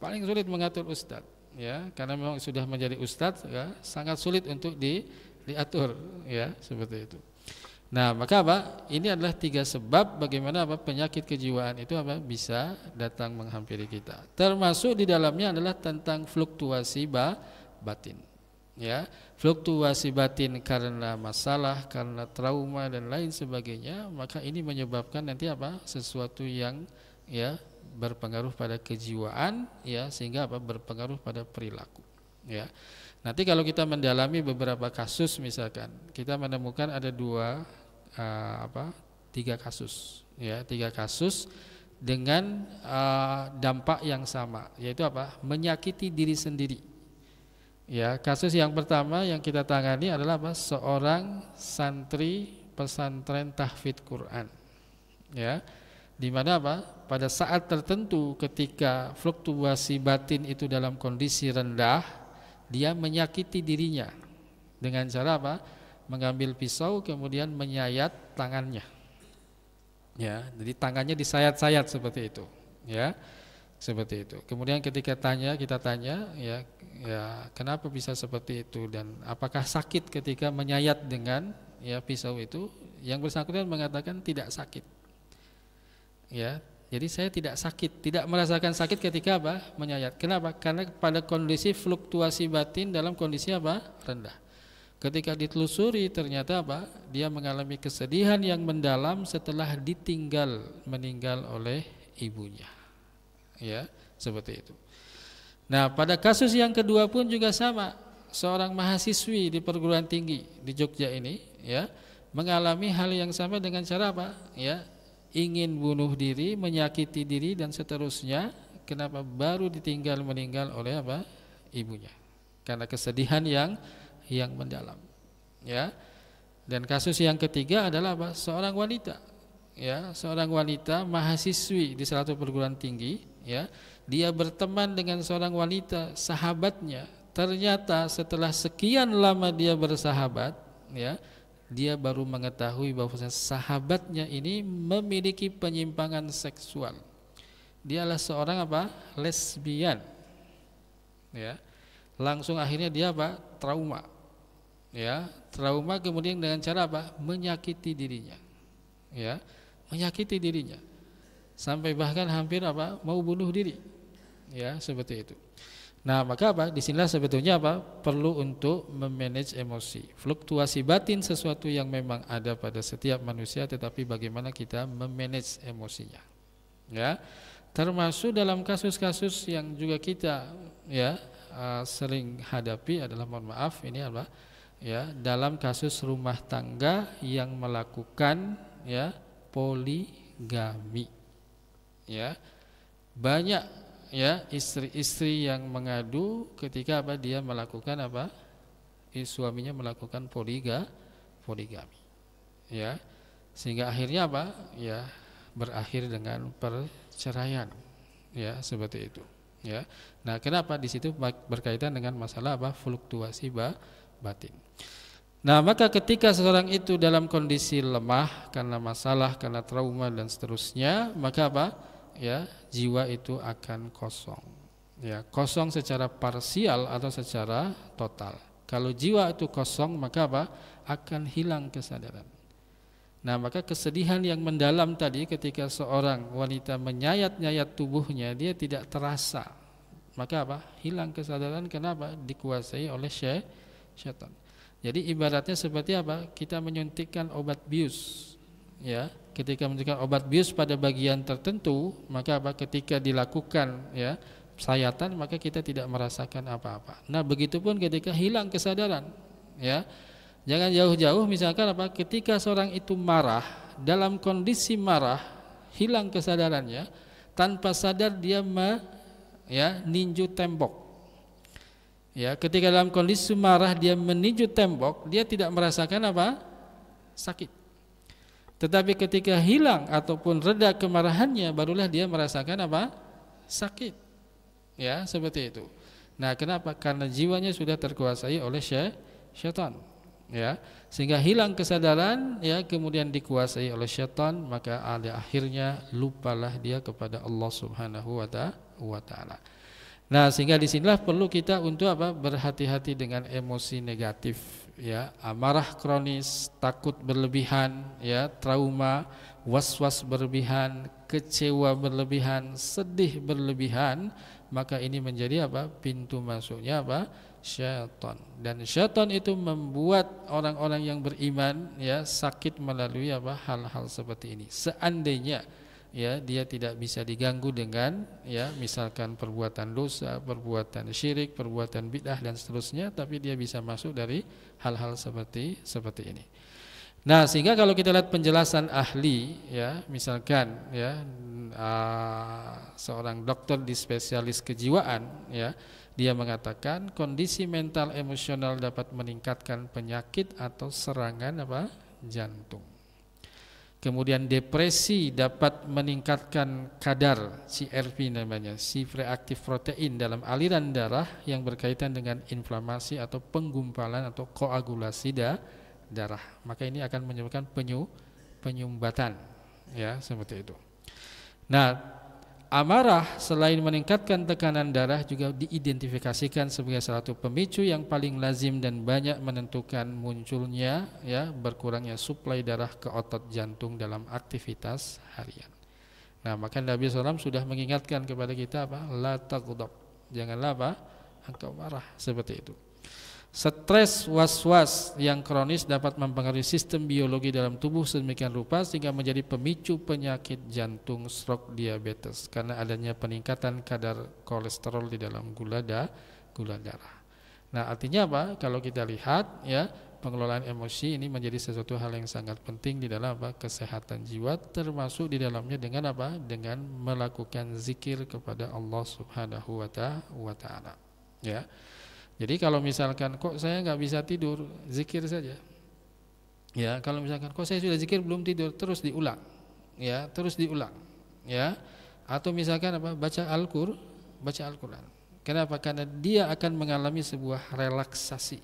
paling sulit mengatur ustadz. Ya, karena memang sudah menjadi ustadz, ya, sangat sulit untuk diatur. Ya, seperti itu. Nah, maka apa? Ini adalah 3 sebab bagaimana apa penyakit kejiwaan itu apa bisa datang menghampiri kita. Termasuk di dalamnya adalah tentang fluktuasi batin. Ya, fluktuasi batin karena masalah, karena trauma dan lain sebagainya, maka ini menyebabkan nanti apa? Sesuatu yang ya berpengaruh pada kejiwaan ya sehingga apa? Berpengaruh pada perilaku. Ya. Nanti kalau kita mendalami beberapa kasus misalkan, kita menemukan ada 3 kasus, ya 3 kasus dengan dampak yang sama, yaitu apa? Menyakiti diri sendiri. Ya, kasus yang pertama yang kita tangani adalah apa? Seorang santri pesantren tahfidz Quran, ya, di mana apa? Pada saat tertentu ketika fluktuasi batin itu dalam kondisi rendah, dia menyakiti dirinya dengan cara apa? Mengambil pisau kemudian menyayat tangannya. Ya, jadi tangannya disayat-sayat seperti itu, ya. Seperti itu. Kemudian ketika kita tanya, ya kenapa bisa seperti itu dan apakah sakit ketika menyayat dengan ya pisau itu? Yang bersangkutan mengatakan tidak sakit. Ya. Jadi saya tidak sakit, tidak merasakan sakit ketika apa? Menyayat. Kenapa? Karena pada kondisi fluktuasi batin dalam kondisi apa? Rendah. Ketika ditelusuri ternyata apa? Dia mengalami kesedihan yang mendalam setelah meninggal oleh ibunya. ya, seperti itu. Nah, pada kasus yang kedua pun juga sama. Seorang mahasiswi di perguruan tinggi di Jogja ini, ya, mengalami hal yang sama dengan cara apa? Ya, ingin bunuh diri, menyakiti diri dan seterusnya. Kenapa? Baru ditinggal meninggal oleh apa? Ibunya. Karena kesedihan yang mendalam. Ya. Dan kasus yang ketiga adalah apa? Seorang wanita. Ya, seorang wanita mahasiswi di salah satu perguruan tinggi, ya. Dia berteman dengan seorang wanita sahabatnya. Ternyata setelah sekian lama dia bersahabat, ya, dia baru mengetahui bahwa sahabatnya ini memiliki penyimpangan seksual. Dia adalah seorang apa? Lesbian. Ya. Langsung akhirnya dia apa? Trauma. Ya, trauma kemudian dengan cara apa? Menyakiti dirinya. Ya, menyakiti dirinya. Sampai bahkan hampir apa? Mau bunuh diri. Ya, seperti itu. Nah, maka apa? Disinilah sebetulnya apa? Perlu untuk memanage emosi. Fluktuasi batin sesuatu yang memang ada pada setiap manusia, tetapi bagaimana kita memanage emosinya. Ya. Termasuk dalam kasus-kasus yang juga kita ya sering hadapi adalah, mohon maaf, ini apa? Ya, dalam kasus rumah tangga yang melakukan ya poligami. Ya. Banyak ya istri-istri yang mengadu ketika apa? Dia melakukan apa? Suaminya melakukan poligami. Ya. Sehingga akhirnya apa? Ya, berakhir dengan perceraian. Ya, seperti itu. Ya. Nah, kenapa di situ berkaitan dengan masalah apa? Fluktuasi batin. Nah, maka ketika seseorang itu dalam kondisi lemah karena masalah, karena trauma dan seterusnya, maka apa? Ya, jiwa itu akan kosong. Ya, kosong secara parsial atau secara total. Kalau jiwa itu kosong, maka apa? Akan hilang kesadaran. Nah, maka kesedihan yang mendalam tadi ketika seorang wanita menyayat-nyayat tubuhnya, dia tidak terasa. Maka apa? Hilang kesadaran. Kenapa? Dikuasai oleh syaitan. Jadi ibaratnya seperti apa? Kita menyuntikkan obat bius. Ya, ketika menyuntikkan obat bius pada bagian tertentu, maka apa? Ketika dilakukan ya sayatan, maka kita tidak merasakan apa-apa. Nah, begitupun ketika hilang kesadaran. Ya, jangan jauh-jauh. Misalkan apa? Ketika seorang itu marah, dalam kondisi marah, hilang kesadarannya, tanpa sadar dia ninju tembok. Ya, ketika dalam kondisi marah dia meninju tembok, dia tidak merasakan apa? Sakit. Tetapi ketika hilang ataupun reda kemarahannya, barulah dia merasakan apa? Sakit. Ya, seperti itu. Nah, kenapa? Karena jiwanya sudah terkuasai oleh syaitan. Ya, sehingga hilang kesadaran, ya, kemudian dikuasai oleh syaitan, maka akhirnya lupalah dia kepada Allah Subhanahu wa taala. Nah, sehingga disinilah perlu kita untuk apa? Berhati-hati dengan emosi negatif, ya, amarah kronis, takut berlebihan, ya, trauma, was-was berlebihan, kecewa berlebihan, sedih berlebihan, maka ini menjadi apa? Pintu masuknya apa? Syaitan. Dan syaitan itu membuat orang-orang yang beriman ya sakit melalui apa? Hal-hal seperti ini. Seandainya ya dia tidak bisa diganggu dengan ya misalkan perbuatan dosa, perbuatan syirik, perbuatan bid'ah dan seterusnya, tapi dia bisa masuk dari hal-hal seperti ini. Nah, sehingga kalau kita lihat penjelasan ahli ya, misalkan ya seorang dokter di spesialis kejiwaan ya, dia mengatakan kondisi mental emosional dapat meningkatkan penyakit atau serangan apa? Jantung. Kemudian depresi dapat meningkatkan kadar CRP namanya, C-reactive protein dalam aliran darah yang berkaitan dengan inflamasi atau penggumpalan atau koagulasi darah. Maka ini akan menyebabkan penyumbatan ya, seperti itu. Nah, amarah selain meningkatkan tekanan darah juga diidentifikasikan sebagai salah satu pemicu yang paling lazim dan banyak menentukan munculnya ya berkurangnya suplai darah ke otot jantung dalam aktivitas harian. Nah, maka Nabi SAW sudah mengingatkan kepada kita apa? La taghdab. Janganlah apa? Engkau marah, seperti itu. Stres was-was yang kronis dapat mempengaruhi sistem biologi dalam tubuh sedemikian rupa sehingga menjadi pemicu penyakit jantung, stroke, diabetes karena adanya peningkatan kadar kolesterol di dalam gula darah. Nah, artinya apa? Kalau kita lihat ya, pengelolaan emosi ini menjadi sesuatu hal yang sangat penting di dalam apa? Kesehatan jiwa, termasuk di dalamnya dengan apa? Dengan melakukan zikir kepada Allah Subhanahu wa taala. Ya. Jadi kalau misalkan kok saya nggak bisa tidur, zikir saja. Ya, kalau misalkan kok saya sudah zikir belum tidur, terus diulang. Ya, terus diulang. Ya. Atau misalkan apa? Baca Al-Qur'an. Kenapa? Karena dia akan mengalami sebuah relaksasi.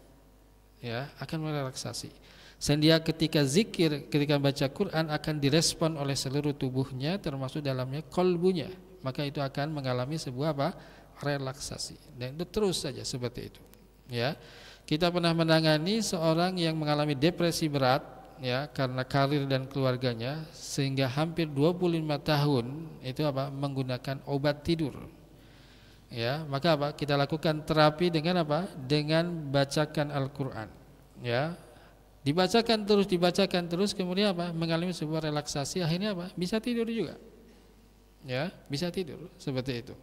Ya, akan merelaksasi. Sehingga ketika zikir, ketika baca Quran akan direspon oleh seluruh tubuhnya termasuk dalamnya kolbunya. Maka itu akan mengalami sebuah apa? Relaksasi. Dan itu terus saja seperti itu. Ya. Kita pernah menangani seorang yang mengalami depresi berat ya karena karir dan keluarganya sehingga hampir 25 tahun itu apa? Menggunakan obat tidur. Ya, maka apa? Kita lakukan terapi dengan apa? Dengan bacakan Al-Qur'an. Ya. Dibacakan terus kemudian apa? Mengalami sebuah relaksasi, akhirnya apa? Bisa tidur juga. Ya, bisa tidur seperti itu.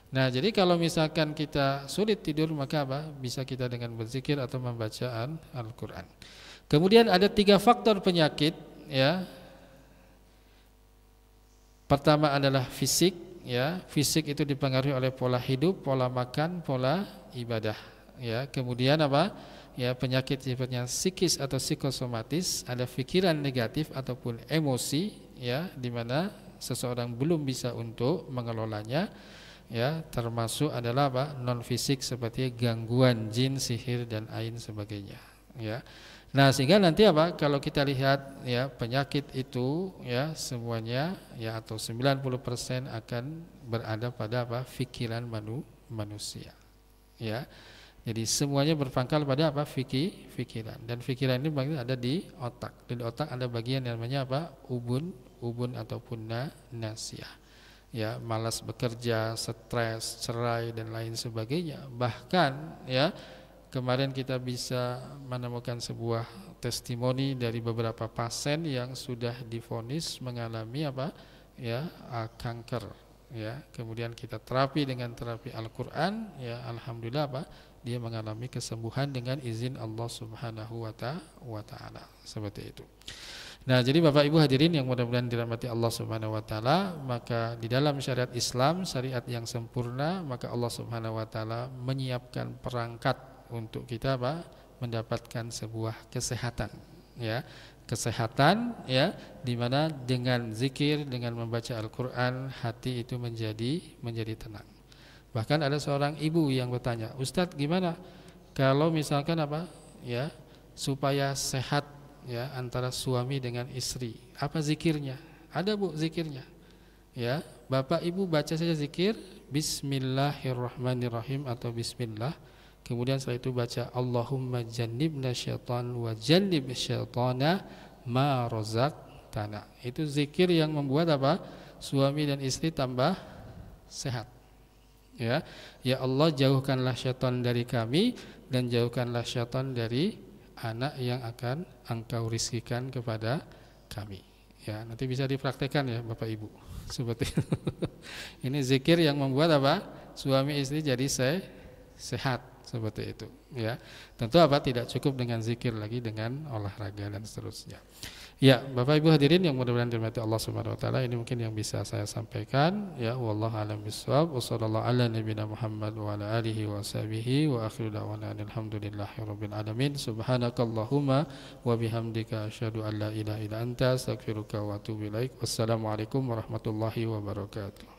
Nah, jadi kalau misalkan kita sulit tidur maka apa? Bisa kita dengan berzikir atau membacaan Al-Qur'an. Kemudian ada 3 faktor penyakit ya. Pertama adalah fisik ya. Fisik itu dipengaruhi oleh pola hidup, pola makan, pola ibadah ya. Kemudian apa? Ya, penyakit sifatnya psikis atau psikosomatis, ada pikiran negatif ataupun emosi ya di mana seseorang belum bisa untuk mengelolanya. Ya, termasuk adalah apa? Non fisik seperti gangguan jin, sihir dan ain sebagainya. Ya. Nah, sehingga nanti apa? Kalau kita lihat ya penyakit itu ya semuanya ya atau 90% akan berada pada apa? Pikiran manusia. Ya. Jadi semuanya berpangkal pada apa? Pikiran. Dan pikiran ini ada di otak. Di otak ada bagian yang namanya apa? Ubun ataupun nasiyah. Ya, malas bekerja, stres, cerai dan lain sebagainya. Bahkan ya kemarin kita bisa menemukan sebuah testimoni dari beberapa pasien yang sudah divonis mengalami apa? Ya, kanker ya. Kemudian kita terapi dengan terapi Al-Qur'an ya, alhamdulillah apa? Dia mengalami kesembuhan dengan izin Allah Subhanahu wa taala. Seperti itu. Nah, jadi Bapak Ibu hadirin yang mudah-mudahan dirahmati Allah Subhanahu wa taala, maka di dalam syariat Islam, syariat yang sempurna, maka Allah Subhanahu wa taala menyiapkan perangkat untuk kita apa? Mendapatkan sebuah kesehatan, ya. Kesehatan ya, di mana dengan zikir, dengan membaca Al-Qur'an, hati itu menjadi tenang. Bahkan ada seorang ibu yang bertanya, "Ustadz, gimana kalau misalkan apa? Ya, supaya sehat ya antara suami dengan istri, apa zikirnya?" Ada Bu zikirnya. Ya, Bapak Ibu baca saja zikir Bismillahirrahmanirrahim atau Bismillah. Kemudian setelah itu baca Allahumma jannibna syaitan wa jannib syaitana ma razaqtana. Itu zikir yang membuat apa? Suami dan istri tambah sehat. Ya, ya Allah jauhkanlah syaitan dari kami dan jauhkanlah syaitan dari anak yang akan Engkau rizkikan kepada kami. Ya, nanti bisa dipraktekkan ya Bapak Ibu. Seperti itu. Ini zikir yang membuat apa? Suami istri jadi sehat seperti itu. Ya, tentu apa? Tidak cukup dengan zikir lagi dengan olahraga dan seterusnya. Ya, Bapak Ibu hadirin yang mudah-mudahan dirahmati Allah Subhanahu wa taala, ini mungkin yang bisa saya sampaikan. Ya, wallahu a'lam bishawab. Wassallallahu ala nabiyina Muhammad wa ala alihi wa sahbihi wa akhiru da'wana alhamdulillahirabbil alamin. Subhanakallahumma wa bihamdika asyhadu an la ilaha illa anta astaghfiruka wa atubu ilaik. Wassalamualaikum warahmatullahi wabarakatuh.